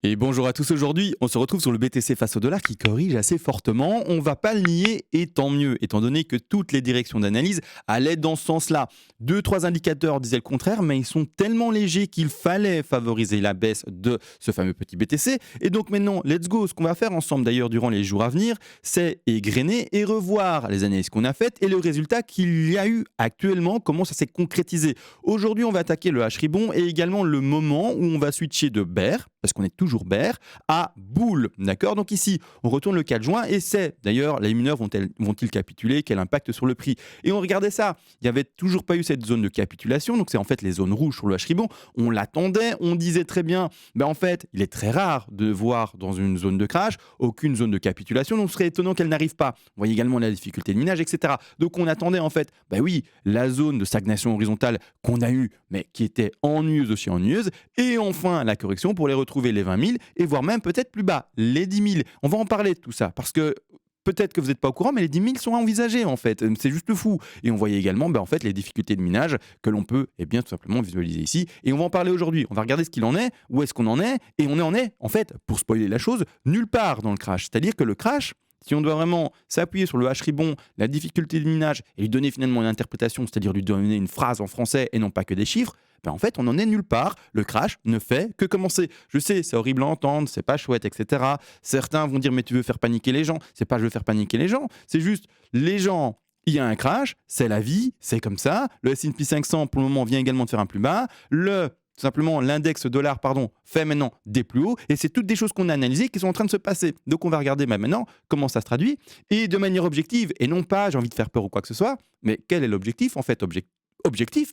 Et bonjour à tous, aujourd'hui on se retrouve sur le BTC face au dollar qui corrige assez fortement, on va pas le nier et tant mieux, étant donné que toutes les directions d'analyse allaient dans ce sens-là. Deux, trois indicateurs disaient le contraire, mais ils sont tellement légers qu'il fallait favoriser la baisse de ce fameux petit BTC. Et donc maintenant, let's go, ce qu'on va faire ensemble d'ailleurs durant les jours à venir, c'est égrener et revoir les analyses qu'on a faites et le résultat qu'il y a eu actuellement, comment ça s'est concrétisé. Aujourd'hui on va attaquer le H-Ribon et également le moment où on va switcher de bear, parce qu'on est toujours bear, à bull. D'accord. Donc ici, on retourne le 4 juin et c'est d'ailleurs, les mineurs vont-ils capituler, quel impact sur le prix. Et on regardait ça, il n'y avait toujours pas eu cette zone de capitulation, donc c'est en fait les zones rouges sur le H-Ribon. On l'attendait, on disait très bien, en fait, il est très rare de voir dans une zone de crash aucune zone de capitulation, donc ce serait étonnant qu'elle n'arrive pas. Vous voyez également la difficulté de minage, etc. Donc on attendait en fait, oui, la zone de stagnation horizontale qu'on a eue, mais qui était ennuyeuse aussi ennuyeuse, et enfin la correction pour les retrouver les 20 000 et voire même peut-être plus bas, les 10 000. On va en parler de tout ça parce que peut-être que vous n'êtes pas au courant, mais les 10 000 sont envisagés en fait. C'est juste fou. Et on voyait également en fait, les difficultés de minage que l'on peut tout simplement visualiser ici. Et on va en parler aujourd'hui. On va regarder ce qu'il en est, où est-ce qu'on en est. Et on en est, en fait, pour spoiler la chose, nulle part dans le crash. C'est-à-dire que le crash, si on doit vraiment s'appuyer sur le H-Ribon, la difficulté de minage et lui donner finalement une interprétation, c'est-à-dire lui donner une phrase en français et non pas que des chiffres, en fait, on en est nulle part. Le crash ne fait que commencer. Je sais, c'est horrible à entendre, c'est pas chouette, etc. Certains vont dire, mais tu veux faire paniquer les gens. C'est pas je veux faire paniquer les gens, c'est juste les gens. Il y a un crash, c'est la vie, c'est comme ça. Le S&P 500, pour le moment, vient également de faire un plus bas. Tout simplement, l'index dollar, fait maintenant des plus hauts. Et c'est toutes des choses qu'on a analysées qui sont en train de se passer. Donc, on va regarder maintenant comment ça se traduit. Et de manière objective, et non pas j'ai envie de faire peur ou quoi que ce soit, mais quel est l'objectif en fait objectif.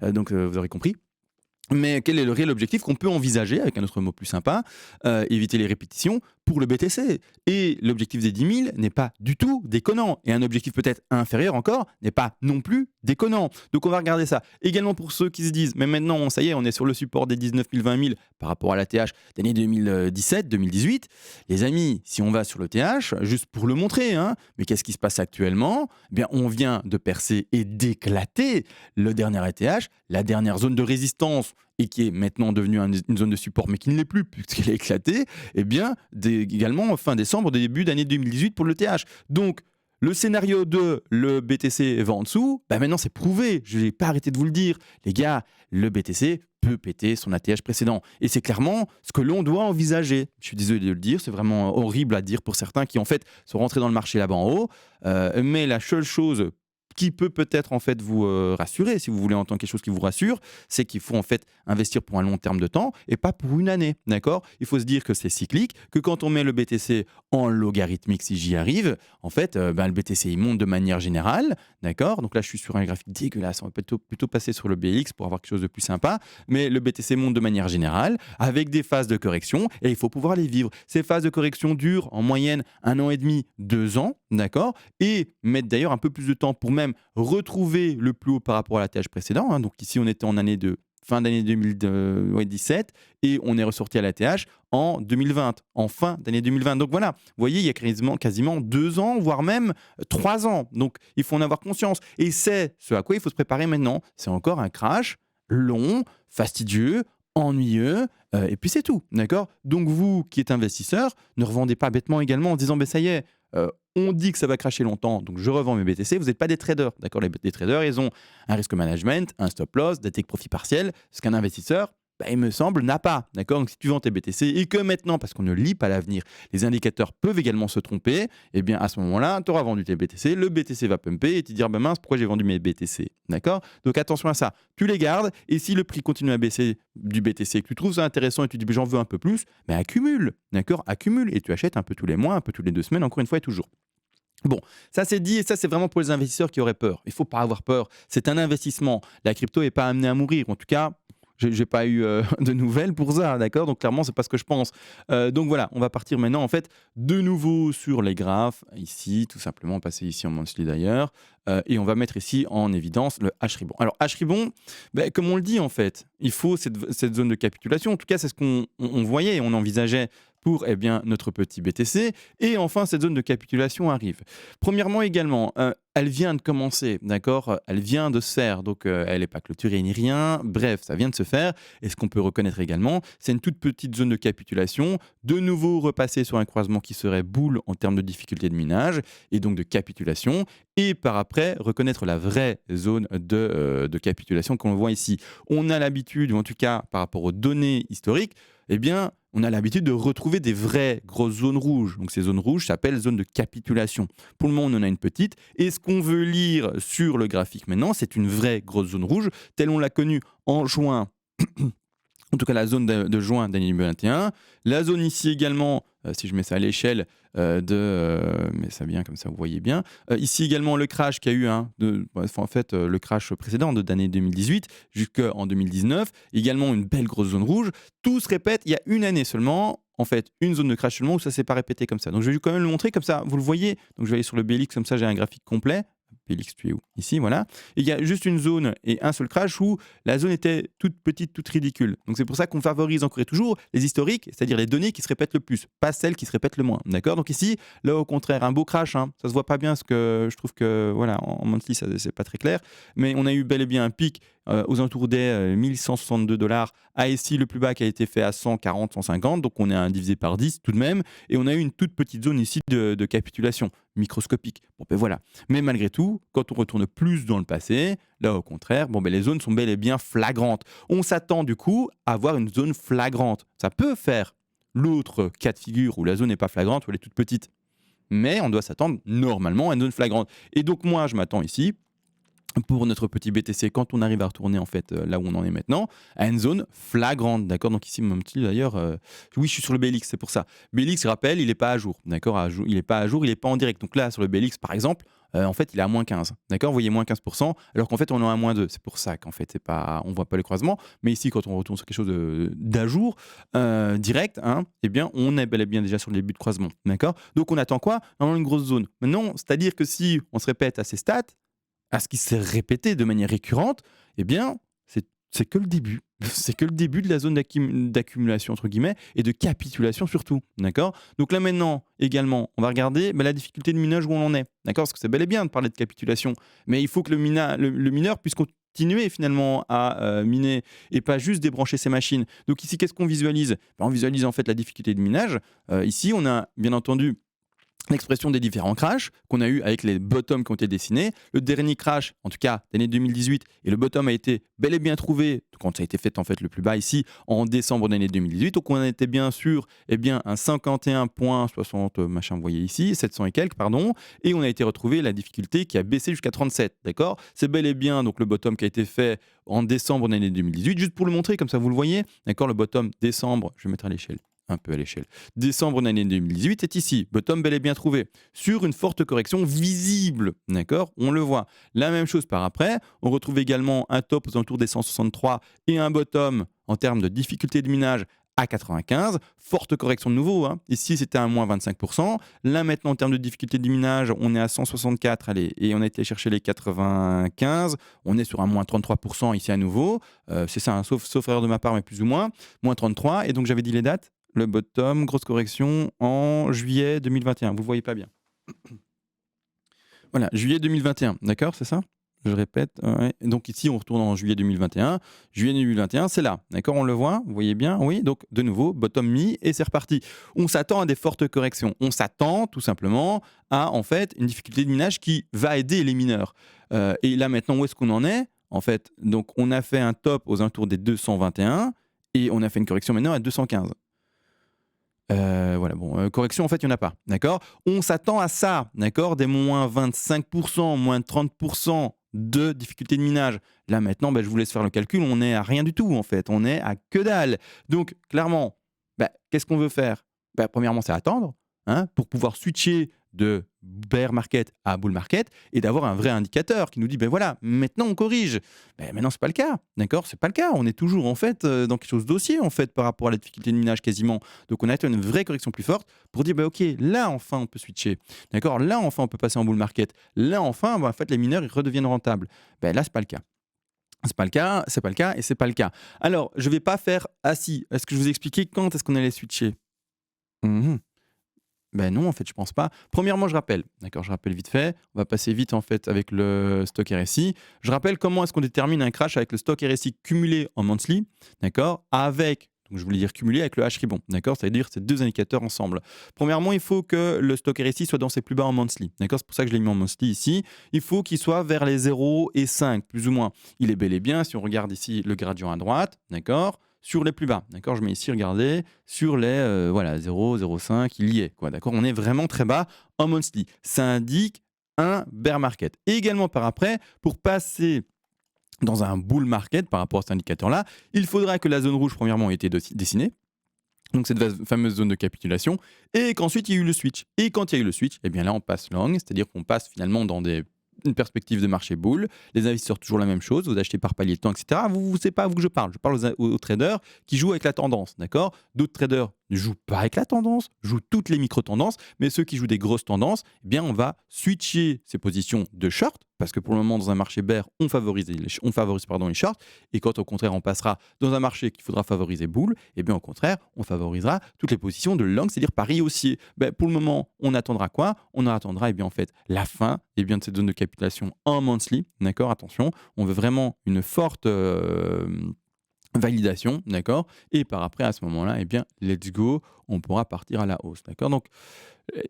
Donc, vous aurez compris. Mais quel est le réel objectif qu'on peut envisager, avec un autre mot plus sympa, éviter les répétitions, pour le BTC. Et l'objectif des 10 000 n'est pas du tout déconnant. Et un objectif peut-être inférieur encore n'est pas non plus déconnant. Donc on va regarder ça. Également pour ceux qui se disent, mais maintenant, ça y est, on est sur le support des 19 000, 20 000 par rapport à la TH d'année 2017, 2018. Les amis, si on va sur le TH, juste pour le montrer, mais qu'est-ce qui se passe actuellement ? On vient de percer et d'éclater le dernier ETH, la dernière zone de résistance et qui est maintenant devenue une zone de support, mais qui ne l'est plus puisqu'elle est éclatée, également fin décembre, début d'année 2018 pour le TH. Donc, le scénario de le BTC va en dessous, maintenant c'est prouvé, je n'ai pas arrêté de vous le dire. Les gars, le BTC peut péter son ATH précédent. Et c'est clairement ce que l'on doit envisager. Je suis désolé de le dire, c'est vraiment horrible à dire pour certains qui en fait sont rentrés dans le marché là-bas en haut. Mais la seule chose qui peut peut-être en fait vous rassurer, si vous voulez entendre quelque chose qui vous rassure, c'est qu'il faut en fait investir pour un long terme de temps et pas pour une année, d'accord ? Il faut se dire que c'est cyclique, que quand on met le BTC en logarithmique, si j'y arrive, en fait, le BTC il monte de manière générale, d'accord ? Donc là, je suis sur un graphique dégueulasse, on va plutôt passer sur le BX pour avoir quelque chose de plus sympa, mais le BTC monte de manière générale avec des phases de correction et il faut pouvoir les vivre. Ces phases de correction durent en moyenne 1 an et demi, 2 ans, d'accord ? Et mettent d'ailleurs un peu plus de temps pour même retrouver le plus haut par rapport à la TH précédent. Donc ici, on était en fin d'année 2017 et on est ressorti à la TH en 2020, en fin d'année 2020. Donc voilà, vous voyez, il y a quasiment 2 ans, voire même 3 ans. Donc il faut en avoir conscience. Et c'est ce à quoi il faut se préparer maintenant. C'est encore un crash long, fastidieux, ennuyeux, et puis c'est tout, d'accord ? Donc vous qui êtes investisseur, ne revendez pas bêtement également en disant ça y est, on dit que ça va cracher longtemps, donc je revends mes BTC. Vous n'êtes pas des traders, d'accord ? Les traders, ils ont un risque management, un stop loss, des take profit partiel, ce qu'un investisseur, il me semble, n'a pas, d'accord ? Donc si tu vends tes BTC et que maintenant, parce qu'on ne lit pas l'avenir, les indicateurs peuvent également se tromper, à ce moment-là, tu auras vendu tes BTC, le BTC va pumper et tu te dire, mince, pourquoi j'ai vendu mes BTC, d'accord ? Donc attention à ça, tu les gardes et si le prix continue à baisser du BTC et que tu trouves ça intéressant et tu dis, j'en veux un peu plus, accumule, d'accord ? Accumule et tu achètes un peu tous les mois, un peu toutes les 2 semaines, encore une fois et toujours. Bon, ça c'est dit et ça c'est vraiment pour les investisseurs qui auraient peur. Il ne faut pas avoir peur, c'est un investissement. La crypto n'est pas amenée à mourir, en tout cas, je n'ai pas eu de nouvelles pour ça, d'accord ? Donc clairement, c'est pas ce que je pense. Donc voilà, on va partir maintenant en fait de nouveau sur les graphes, ici, tout simplement, passer ici en monthly d'ailleurs, et on va mettre ici en évidence le H-Ribon. Alors H-Ribon, comme on le dit en fait, il faut cette zone de capitulation, en tout cas c'est ce qu'on voyait, on envisageait pour notre petit BTC. Et enfin, cette zone de capitulation arrive. Premièrement également, elle vient de commencer, d'accord. Elle vient de se faire, donc elle n'est pas clôturée ni rien. Bref, ça vient de se faire. Et ce qu'on peut reconnaître également, c'est une toute petite zone de capitulation. De nouveau repasser sur un croisement qui serait boule en termes de difficulté de minage et donc de capitulation. Et par après, reconnaître la vraie zone de capitulation qu'on voit ici. On a l'habitude, ou en tout cas par rapport aux données historiques, on a l'habitude de retrouver des vraies grosses zones rouges. Donc ces zones rouges s'appellent zones de capitulation. Pour le moment, on en a une petite. Et ce qu'on veut lire sur le graphique maintenant, c'est une vraie grosse zone rouge, telle on l'a connue en juin. En tout cas, la zone de juin d'année 2021. La zone ici également, si je mets ça à l'échelle mais ça vient comme ça, vous voyez bien. Ici également, le crash qu'il y a eu, le crash précédent d'année 2018 jusqu'en 2019. Également, une belle grosse zone rouge. Tout se répète, il y a une année seulement, en fait, une zone de crash seulement où ça ne s'est pas répété comme ça. Donc, je vais quand même le montrer, comme ça, vous le voyez. Donc, je vais aller sur le BLX, comme ça, j'ai un graphique complet. BLX, tu es où? Ici, voilà. Et il y a juste une zone et un seul crash où la zone était toute petite, toute ridicule. Donc c'est pour ça qu'on favorise encore et toujours les historiques, c'est-à-dire les données qui se répètent le plus, pas celles qui se répètent le moins. D'accord? Donc ici, là au contraire, un beau crash, hein. Ça se voit pas bien parce que je trouve que voilà, en monthly, ça c'est pas très clair. Mais on a eu bel et bien un pic aux alentours des 1162 $. À ici, le plus bas qui a été fait à 140, 150, donc on est à un divisé par 10 tout de même. Et on a eu une toute petite zone ici de capitulation microscopique. Bon, ben voilà. Mais malgré tout, quand on retourne plus dans le passé, là au contraire, les zones sont bel et bien flagrantes. On s'attend du coup à avoir une zone flagrante. Ça peut faire l'autre cas de figure où la zone n'est pas flagrante, où elle est toute petite. Mais on doit s'attendre normalement à une zone flagrante. Et donc moi, je m'attends ici, pour notre petit BTC, quand on arrive à retourner en fait là où on en est maintenant, à une zone flagrante, d'accord. Donc ici, mon petit d'ailleurs, oui, je suis sur le BLX, c'est pour ça. BLX, je rappelle, il n'est pas à jour, d'accord. Il n'est pas à jour, il n'est pas en direct. Donc là, sur le BLX, par exemple, en fait, il est à moins 15, d'accord. Vous voyez, moins 15%, alors qu'en fait, on est à moins 2. C'est pour ça qu'en fait, c'est pas, on voit pas le croisement. Mais ici, quand on retourne sur quelque chose d'à jour, direct, hein, on est bel et bien déjà sur le début de croisement, d'accord. Donc on attend quoi? Normalement, une grosse zone. Maintenant, c'est-à-dire que si on se répète à ces stats, à ce qui s'est répété de manière récurrente, c'est que le début. C'est que le début de la zone d'accumulation, entre guillemets, et de capitulation surtout. D'accord? Donc là maintenant, également, on va regarder la difficulté de minage où on en est. D'accord? Parce que c'est bel et bien de parler de capitulation, mais il faut que le mineur puisse continuer finalement à miner et pas juste débrancher ses machines. Donc ici, qu'est-ce qu'on visualise? On visualise en fait la difficulté de minage. Ici, on a bien entendu l'expression des différents crashs qu'on a eu avec les bottoms qui ont été dessinés. Le dernier crash, en tout cas l'année 2018, et le bottom a été bel et bien trouvé quand ça a été fait en fait le plus bas ici en décembre de l'année 2018. Donc on était bien sûr un 51,60 machin, vous voyez ici, 700 et quelques, pardon, et on a été retrouvé la difficulté qui a baissé jusqu'à 37, d'accord. C'est bel et bien donc le bottom qui a été fait en décembre de l'année 2018, juste pour le montrer comme ça vous le voyez, d'accord. Le bottom décembre, je vais mettre à l'échelle. Un peu à l'échelle. Décembre de l'année 2018 est ici. Bottom bel et bien trouvé. Sur une forte correction visible. D'accord? On le voit. La même chose par après. On retrouve également un top aux alentours des 163 et un bottom en termes de difficulté de minage à 95. Forte correction de nouveau. Hein. Ici, c'était un moins 25%. Là, maintenant, en termes de difficulté de minage, on est à 164. Allez, et on a été chercher les 95. On est sur un moins 33% ici à nouveau. C'est ça, hein, sauf erreur de ma part, mais plus ou moins. Moins 33. Et donc, j'avais dit les dates. Le bottom, grosse correction en juillet 2021. Vous ne voyez pas bien. Voilà, juillet 2021, d'accord, c'est ça? Je répète. Ouais. Donc ici, on retourne en juillet 2021. Juillet 2021, c'est là, d'accord, on le voit, vous voyez bien? Oui, donc de nouveau, bottom mi, et c'est reparti. On s'attend à des fortes corrections. On s'attend tout simplement à, en fait, une difficulté de minage qui va aider les mineurs. Et là, maintenant, où est-ce qu'on en est? En fait, donc on a fait un top aux alentours des 221 et on a fait une correction maintenant à 215. Voilà, bon, correction, en fait, il n'y en a pas, d'accord. On s'attend à ça, d'accord, des moins 25%, moins 30% de difficulté de minage. Là, maintenant, je vous laisse faire le calcul, on est à rien du tout, en fait, on est à que dalle. Donc, clairement, qu'est-ce qu'on veut faire? Premièrement, c'est attendre, hein, pour pouvoir switcher de bear market à bull market et d'avoir un vrai indicateur qui nous dit voilà, maintenant on corrige. Maintenant c'est pas le cas, d'accord, c'est pas le cas. On est toujours en fait dans quelque chose d'haussier en fait par rapport à la difficulté de minage quasiment. Donc on a une vraie correction plus forte pour dire ok, là enfin on peut switcher, d'accord, là enfin on peut passer en bull market, là enfin en fait les mineurs ils redeviennent rentables. Là c'est pas le cas. C'est pas le cas, c'est pas le cas et c'est pas le cas. Alors je vais pas faire est-ce que je vous ai expliqué quand est-ce qu'on allait switcher? Mhm. Ben non, en fait, je pense pas. Premièrement, je rappelle, d'accord, je rappelle vite fait. On va passer vite en fait avec le stock RSI. Je rappelle comment est-ce qu'on détermine un crash avec le stock RSI cumulé en monthly, d'accord, avec, donc je voulais dire cumulé avec le H-ribbon, d'accord, ça veut dire ces deux indicateurs ensemble. Premièrement, il faut que le stock RSI soit dans ses plus bas en monthly, d'accord, c'est pour ça que je l'ai mis en monthly ici. Il faut qu'il soit vers les 0 et 5, plus ou moins. Il est bel et bien, si on regarde ici le gradient à droite, d'accord, sur les plus bas, d'accord, je mets ici, regardez, sur les voilà, 0, 0,5, il y est, quoi, d'accord. On est vraiment très bas en monthly. Ça indique un bear market. Et également par après, pour passer dans un bull market par rapport à cet indicateur-là, il faudra que la zone rouge, premièrement, ait été dessinée. Donc cette fameuse zone de capitulation, et qu'ensuite il y a eu le switch. Et quand il y a eu le switch, eh bien là on passe long, c'est-à-dire qu'on passe finalement dans une perspective de marché bull. Les investisseurs toujours la même chose, vous achetez par palier de temps, etc. Vous c'est pas à vous que je parle aux traders qui jouent avec la tendance, d'accord. D'autres traders ne jouent pas avec la tendance, jouent toutes les micro-tendances, mais ceux qui jouent des grosses tendances, eh bien on va switcher ces positions de short, parce que pour le moment dans un marché bear, on favorise les shorts, et quand au contraire on passera dans un marché qu'il faudra favoriser bull, eh bien au contraire, on favorisera toutes les positions de long, c'est-à-dire pari haussier. Ben, pour le moment, on attendra quoi? On attendra eh bien, en fait, la fin de cette zone de capitulation en monthly, d'accord. Attention, on veut vraiment une forte validation, d'accord. Et par après, à ce moment-là, eh bien, let's go, on pourra partir à la hausse, d'accord. Donc,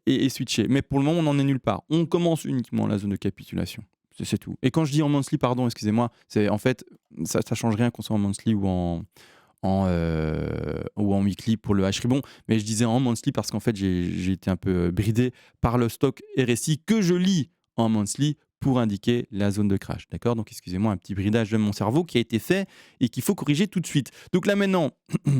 et switcher. Mais pour le moment, on n'en est nulle part. On commence uniquement la zone de capitulation. C'est tout. Et quand je dis en monthly, pardon, excusez-moi, c'est en fait, ça ne change rien qu'on soit en monthly ou en weekly pour le H-ribbon, mais je disais en monthly parce qu'en fait j'ai été un peu bridé par le stock RSI que je lis en monthly pour indiquer la zone de crash, d'accord. Donc excusez-moi, un petit bridage de mon cerveau qui a été fait et qu'il faut corriger tout de suite. Donc là maintenant, je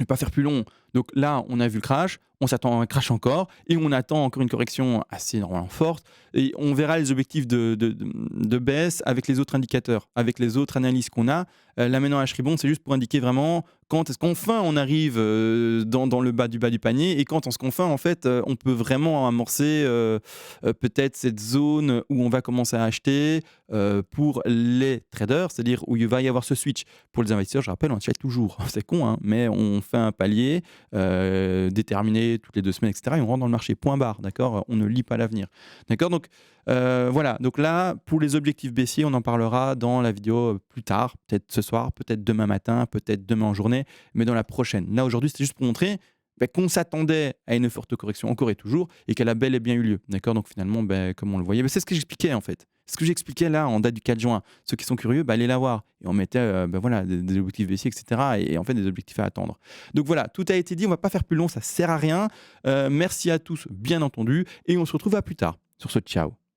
vais pas faire plus long. Donc là, on a vu le crash, on s'attend à un crash encore, et on attend encore une correction assez normalement forte, et on verra les objectifs de baisse avec les autres indicateurs, avec les autres analyses qu'on a. Là maintenant, H-ribbon, c'est juste pour indiquer vraiment quand est-ce qu'enfin on arrive dans le bas du panier, et quand est-ce qu'enfin, en fait, on peut vraiment amorcer peut-être cette zone où on va commencer à acheter pour les traders, c'est-à-dire où il va y avoir ce switch. Pour les investisseurs, je rappelle, on achète toujours. C'est con, hein, mais on fait un palier déterminé toutes les 2 semaines, etc. Et on rentre dans le marché, point barre, d'accord. On ne lit pas l'avenir, d'accord. Donc voilà, donc là, pour les objectifs baissiers, on en parlera dans la vidéo plus tard, peut-être ce soir, peut-être demain matin, peut-être demain en journée, mais dans la prochaine. Là, aujourd'hui, c'était juste pour montrer qu'on s'attendait à une forte correction encore et toujours, et qu'elle a bel et bien eu lieu, d'accord. Donc finalement, comme on le voyait, c'est ce que j'expliquais en fait. Ce que j'expliquais là en date du 4 juin. Ceux qui sont curieux, allez la voir. Et on mettait voilà, des objectifs baissiers, etc. Et en fait, des objectifs à attendre. Donc voilà, tout a été dit. On va pas faire plus long, ça sert à rien. Merci à tous, bien entendu. Et on se retrouve à plus tard. Sur ce, ciao.